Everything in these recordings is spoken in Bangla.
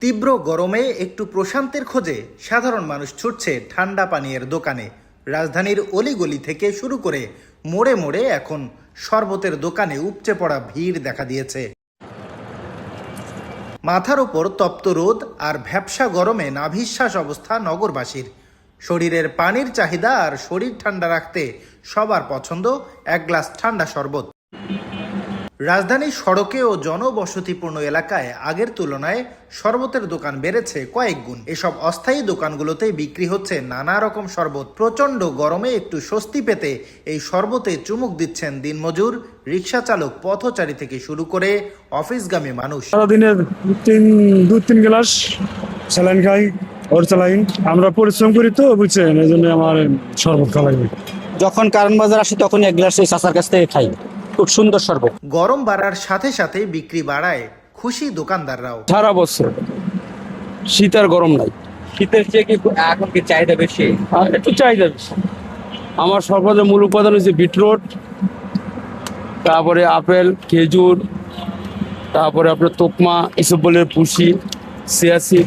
তীব্র গরমে একটু প্রশান্তির খোঁজে সাধারণ মানুষ ছুটছে ঠান্ডা পানীয়ের দোকানে। রাজধানীর অলিগলি থেকে শুরু করে মোড়ে মোড়ে এখন শরবতের দোকানে উপচে পড়া ভিড় দেখা দিয়েছে। মাথার ওপর তপ্ত রোদ আর ভ্যাপসা গরমে নাভিশ্বাস অবস্থা নগরবাসীর। শরীরের পানির চাহিদা আর শরীর ঠান্ডা রাখতে সবার পছন্দ এক গ্লাস ঠান্ডা শরবত। রাজধানীর সড়কে ও জনবসতিপূর্ণ এলাকায় আগের তুলনায় শরবতের দোকান বেড়েছে কয়েক গুণ। এসব অস্থায়ী দোকানগুলোতে বিক্রি হচ্ছে নানা রকম শরবত। প্রচণ্ড গরমে একটু স্বস্তি পেতে এই শরবতে চুমুক দিচ্ছেন দিনমজুর, রিক্সা চালক, পথচারী থেকে শুরু করে অফিসগামী মানুষ। সারাদিনের দুই তিন গ্লাস স্যালাইন খাই, ওর স্যালাইন। আমরা পরিশ্রম করি তো বুঝছেন, এই জন্য আমার শরবত খাওয়া লাগে। যখন কারণ বাজার আসি তখন এক গ্লাস চাচার কাছ থেকে খাই, খুব সুন্দর শরবত। গরম বাড়ার সাথে সাথে বিক্রি বাড়ায় খুশি দোকানদাররাও। সারা বছর শীত আর গরম নাই। শীতের চেয়ে কি এখন কি চাহিদা বেশি? একটু চাহিদা বেশি। আমার শরবতের মূল উপাদান হচ্ছে বিটরুট, তারপরে আপেল, খেজুর, তারপরে আপনার তোকমা, ইসবলের পুষি, সিয়াসি,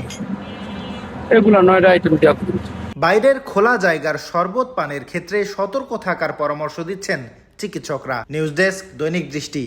এগুলো 9টা আইটেম দেওয়া। বাইরের খোলা জায়গার শরবত পানের ক্ষেত্রে সতর্ক থাকার পরামর্শ দিচ্ছেন চিকিৎসকরা। নিউজ ডেস্ক, দৈনিক দৃষ্টি।